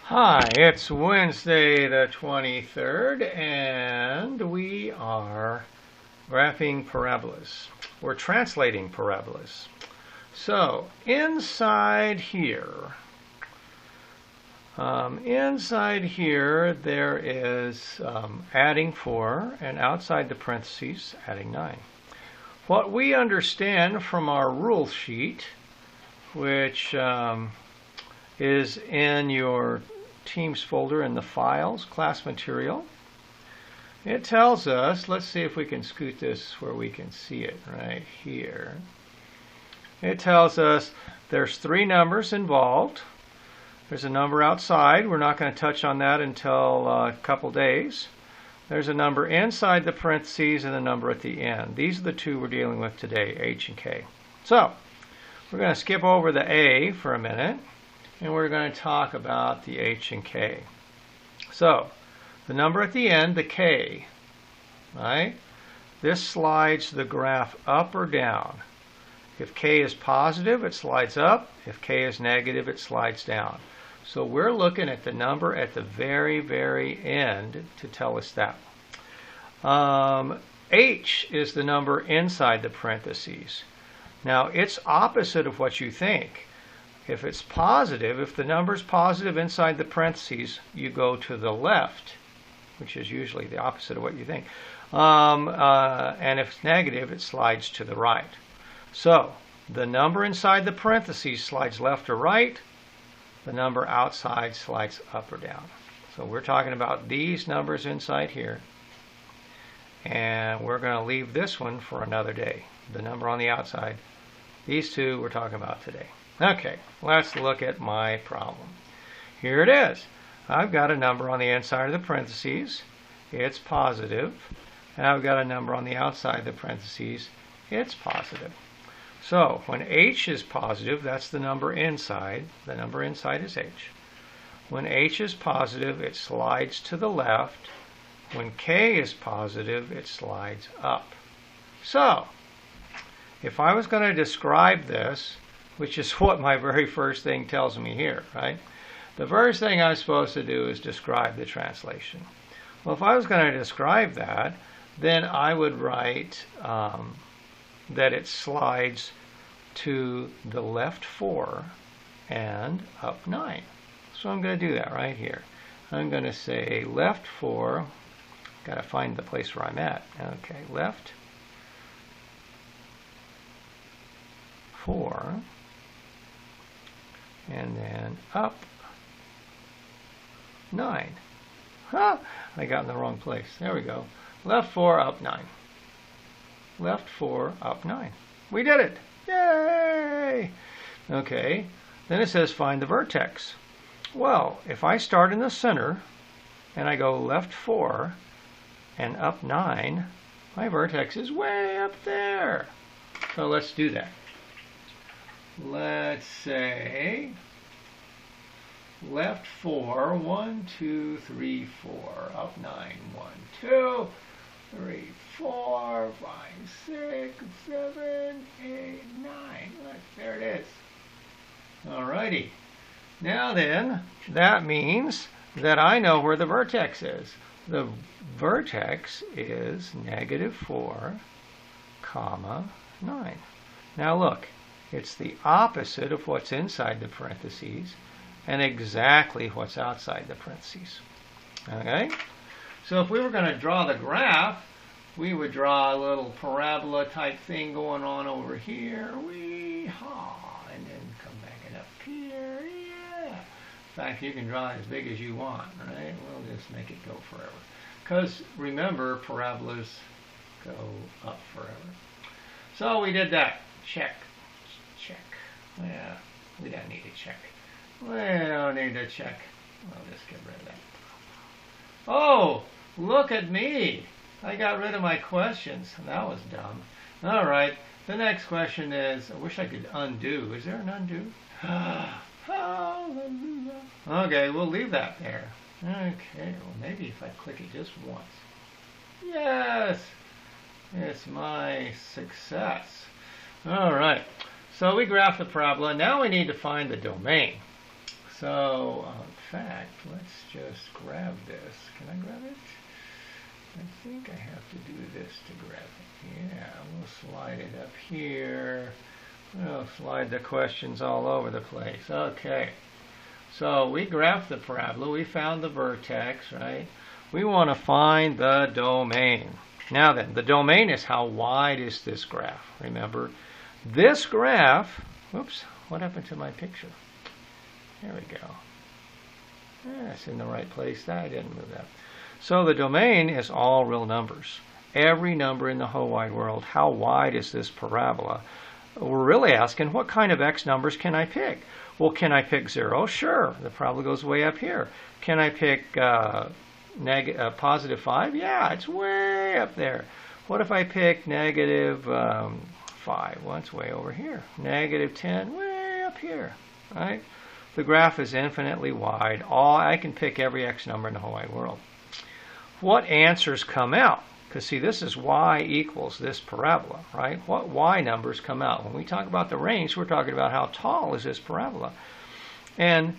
Hi, it's Wednesday the 23rd, and we are graphing parabolas. We're translating parabolas. So, inside here, there is adding 4, and outside the parentheses, adding 9. What we understand from our rule sheet, which is in your Teams folder in the Files, Class Material. It tells us, let's see if we can scoot this where we can see it right here. It tells us there's 3 numbers involved. There's a number outside. We're not going to touch on that until a couple days. There's a number inside the parentheses and a number at the end. These are the 2 we're dealing with today, H and K. So, we're going to skip over the A for a minute, and we're going to talk about the H and K. So, the number at the end, the K, right? This slides the graph up or down. If K is positive, it slides up. If K is negative, it slides down. So we're looking at the number at the very, very end to tell us that. H is the number inside the parentheses. Now, it's opposite of what you think. If it's positive, if the number is positive inside the parentheses, you go to the left, which is usually the opposite of what you think. And if it's negative, it slides to the right. So, the number inside the parentheses slides left or right. The number outside slides up or down. So we're talking about these numbers inside here. And we're going to leave this one for another day. The number on the outside. These 2 we're talking about today. Okay, let's look at my problem. Here it is. I've got a number on the inside of the parentheses. It's positive. And I've got a number on the outside of the parentheses. It's positive. So, when H is positive, that's the number inside. The number inside is H. When H is positive, it slides to the left. When K is positive, it slides up. So, if I was going to describe this, which is what my very first thing tells me here, right? The first thing I'm supposed to do is describe the translation. Well, if I was going to describe that, then I would write that it slides to the left 4 and up 9. So I'm going to do that right here. I'm going to say left 4, got to find the place where I'm at. Okay, left 4, and then up 9. Huh! I got in the wrong place. There we go. Left 4, up 9. Left 4, up 9. We did it! Yay! Okay, then it says find the vertex. Well, if I start in the center and I go left 4 and up 9, my vertex is way up there. So let's do that. Let's say left 4, 1, 2, 3, 4, up 9, 1, 2, 3, 4, 5, 6, 7, 8, 9. Look, there it is. Alrighty. Now then, that means that I know where the vertex is. The vertex is negative 4, comma 9. Now look. It's the opposite of what's inside the parentheses and exactly what's outside the parentheses. Okay? So if we were going to draw the graph, we would draw a little parabola type thing going on over here. Wee-haw! And then come back and up here. Yeah! In fact, you can draw it as big as you want, right? We'll just make it go forever. Because remember, parabolas go up forever. So we did that. Check. Check. Yeah, we don't need to check. We don't need to check. I'll just get rid of that. Oh, look at me. I got rid of my questions. That was dumb. All right. The next question is, I wish I could undo. Is there an undo? Hallelujah. Okay, we'll leave that there. Okay, well maybe if I click it just once. Yes. It's my success. All right. So we graphed the parabola. Now we need to find the domain. So, in fact, let's just grab this. Can I grab it? I think I have to do this to grab it. Yeah, we'll slide it up here. We'll slide the questions all over the place. Okay. So we graphed the parabola. We found the vertex, right? We want to find the domain. Now then, the domain is how wide is this graph. Remember, this graph, whoops, what happened to my picture? There we go. It's in the right place. I didn't move that. So the domain is all real numbers. Every number in the whole wide world. How wide is this parabola? We're really asking, what kind of x numbers can I pick? Well, can I pick 0? Sure. The parabola goes way up here. Can I pick positive 5? Yeah, it's way up there. What if I pick negative 5? Well, it's way over here. Negative 10, way up here. Right? The graph is infinitely wide. I can pick every x number in the whole wide world. What answers come out? Because see, this is y equals this parabola, right? What y numbers come out? When we talk about the range, we're talking about how tall is this parabola. And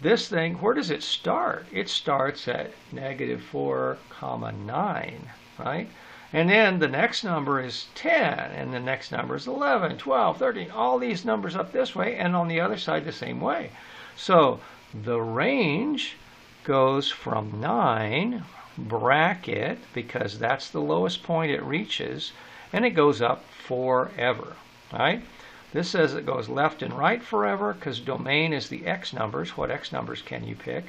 this thing, where does it start? It starts at negative 4, 9, right? And then the next number is 10, and the next number is 11, 12, 13, all these numbers up this way, and on the other side the same way. So the range goes from 9, bracket, because that's the lowest point it reaches, and it goes up forever, right? This says it goes left and right forever, because domain is the x numbers. What x numbers can you pick?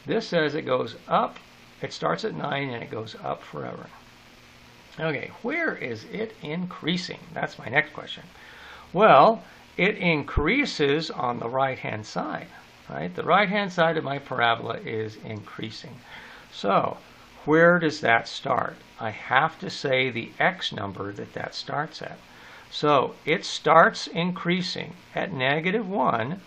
This says it goes up, it starts at 9, and it goes up forever. Okay, where is it increasing? That's my next question. Well, it increases on the right-hand side, right? The right-hand side of my parabola is increasing. So, where does that start? I have to say the x number that starts at. So, it starts increasing at negative 1,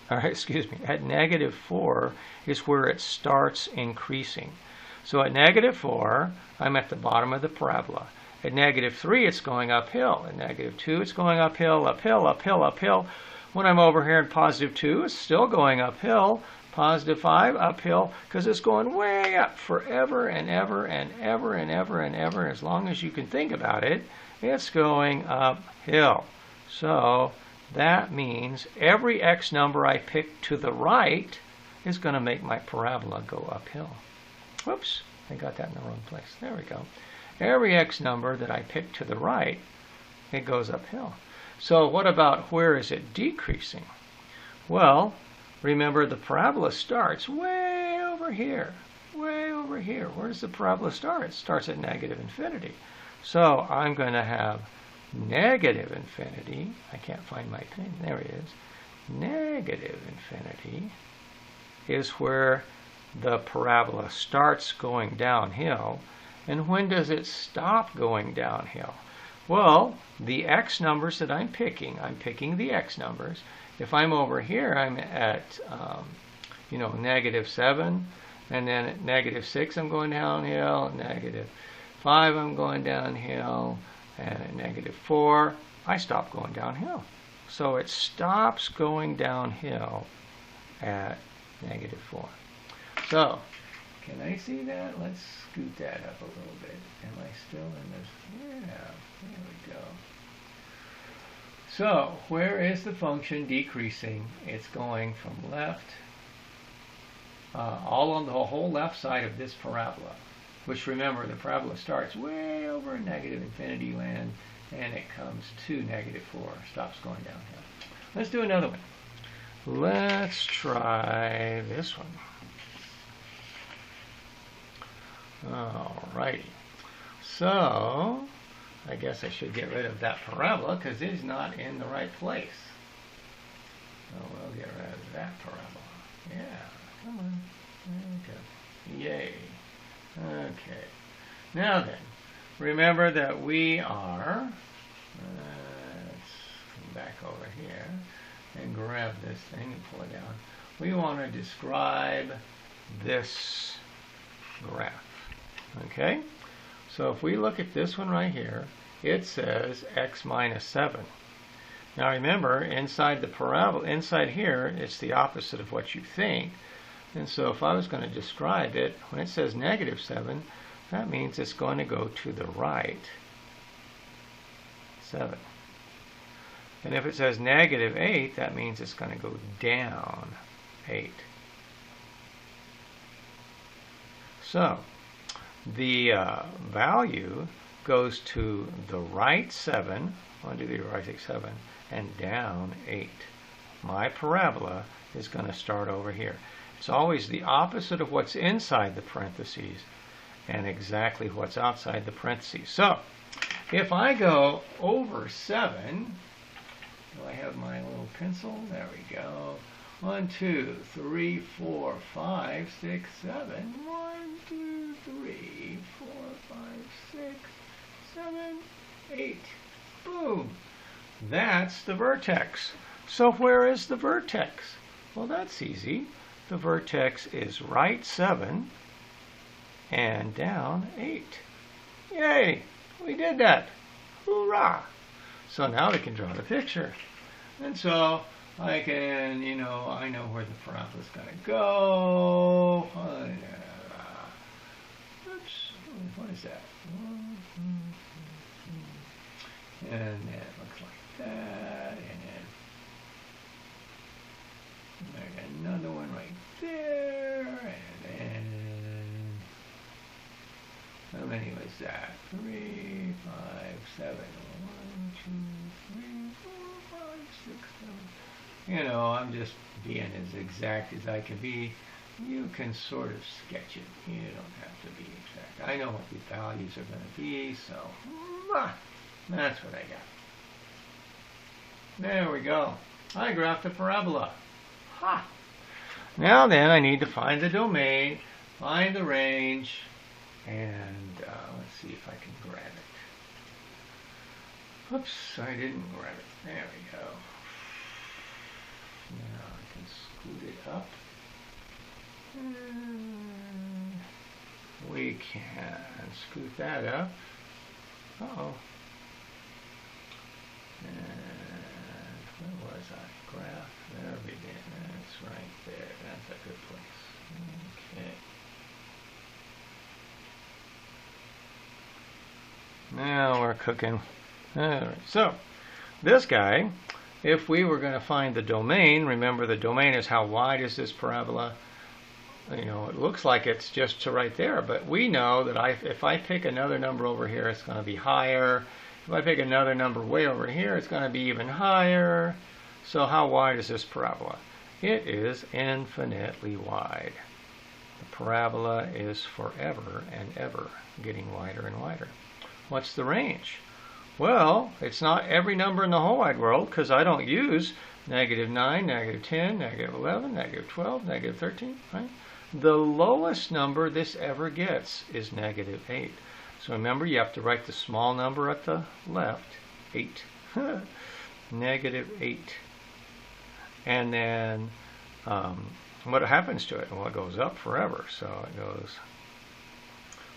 at negative 4 is where it starts increasing. So at negative 4, I'm at the bottom of the parabola. At negative 3, it's going uphill. At negative 2, it's going uphill, uphill, uphill, uphill. When I'm over here in positive 2, it's still going uphill. Positive 5, uphill, because it's going way up forever and ever and ever and ever and ever. As long as you can think about it, it's going uphill. So that means every x number I pick to the right is going to make my parabola go uphill. Whoops, I got that in the wrong place. There we go. Every x number that I pick to the right, it goes uphill. So what about where is it decreasing? Well, remember the parabola starts way over here. Way over here. Where does the parabola start? It starts at negative infinity. So I'm going to have negative infinity. I can't find my pen. There it is. Negative infinity is where the parabola starts going downhill. And when does it stop going downhill? Well, the x numbers that I'm picking the x numbers. If I'm over here, I'm at, negative 7. And then at negative 6, I'm going downhill. At negative 5, I'm going downhill. And at negative 4, I stop going downhill. So it stops going downhill at negative 4. So, can I see that? Let's scoot that up a little bit. Am I still in this? Yeah, there we go. So, where is the function decreasing? It's going from left, all on the whole left side of this parabola, which remember, the parabola starts way over in negative infinity land, and it comes to negative 4, stops going downhill. Let's do another one. Let's try this one. Alrighty. So, I guess I should get rid of that parabola because it is not in the right place. So we'll get rid of that parabola. Yeah, come on. Okay. Yay. Okay. Now then, remember that we are, let's come back over here and grab this thing and pull it down. We want to describe this graph. Okay? So if we look at this one right here, it says x minus 7. Now remember, inside the parabola, inside here, it's the opposite of what you think. And so if I was going to describe it, when it says -7, that means it's going to go to the right 7. And if it says -8, that means it's going to go down 8. So the value goes to the right 7, 1, 2, 3, right 6, 7, and down 8. My parabola is going to start over here. It's always the opposite of what's inside the parentheses and exactly what's outside the parentheses. So if I go over 7, do I have my little pencil? There we go. 1, 2, 3, 4, 5, 6, 7. 1, 2, 3, 4, 5, 6, 7, 8. Boom. That's the vertex. So where is the vertex? Well, that's easy. The vertex is right 7 and down 8. Yay! We did that. Hoorah! So now we can draw the picture. And so I can, I know where the parabola is going to go. Oops, what is that? And it looks like that. And then there's another one right there. And then, how many was that? 3, 5, 7. 1, 2, 3, 4, 5, 6, 7. I'm just being as exact as I can be. You can sort of sketch it. You don't have to be exact. I know what the values are going to be, so that's what I got. There we go. I graphed the parabola. Ha! Now then, I need to find the domain, find the range, and let's see if I can grab it. Oops, I didn't grab it. There we go. Now I can scoot it up. And we can scoot that up. Uh-oh. And where was I? Graph. There we go. That's right there. That's a good place. Okay. Now we're cooking. All right. So this guy, if we were going to find the domain, remember the domain is how wide is this parabola? It looks like it's just to right there, but we know that if I pick another number over here, it's going to be higher. If I pick another number way over here, it's going to be even higher. So how wide is this parabola? It is infinitely wide. The parabola is forever and ever getting wider and wider. What's the range? Well, it's not every number in the whole wide world, because I don't use -9, -10, -11, -12, -13, right? The lowest number this ever gets is -8. So remember, you have to write the small number at the left, 8. -8. And then what happens to it? Well, it goes up forever. So it goes.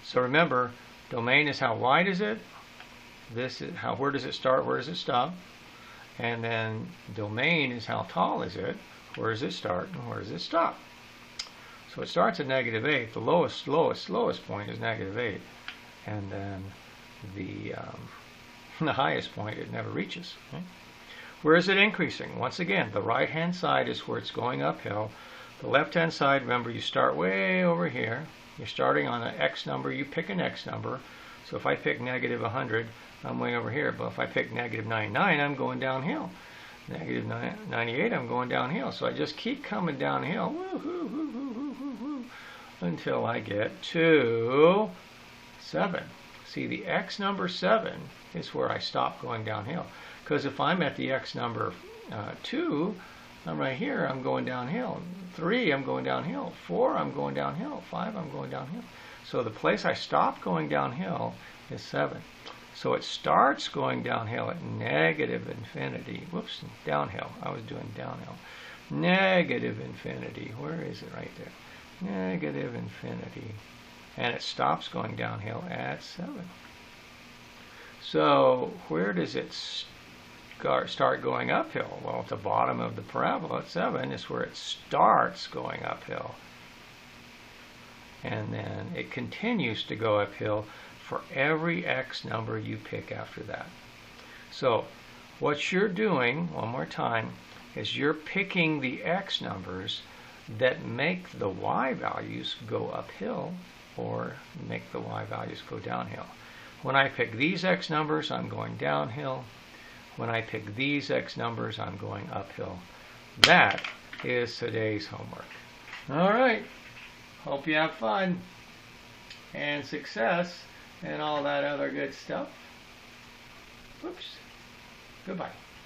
So remember, domain is how wide is it? This is how. Where does it start? Where does it stop? And then domain is how tall is it? Where does it start and where does it stop? So it starts at -8. The lowest point is -8, and then the highest point it never reaches. Right? Where is it increasing? Once again, the right-hand side is where it's going uphill. The left-hand side, remember, you start way over here. You're starting on an X number. You pick an X number. So if I pick -100, I'm way over here. But if I pick -99, I'm going downhill. -98, I'm going downhill. So I just keep coming downhill until I get to 7. See, the X number 7 is where I stop going downhill. Because if I'm at the X number 2, I'm right here, I'm going downhill. 3, I'm going downhill. 4, I'm going downhill. 5, I'm going downhill. So the place I stop going downhill is 7. So it starts going downhill at -infinity. Whoops, downhill. I was doing downhill. -infinity. Where is it? Right there. -infinity. And it stops going downhill at 7. So where does it start going uphill? Well, at the bottom of the parabola at 7 is where it starts going uphill. And then it continues to go uphill for every x number you pick after that. So what you're doing, one more time, is you're picking the x numbers that make the y values go uphill or make the y values go downhill. When I pick these x numbers, I'm going downhill. When I pick these x numbers, I'm going uphill. That is today's homework. All right. Hope you have fun and success and all that other good stuff. Whoops. Goodbye.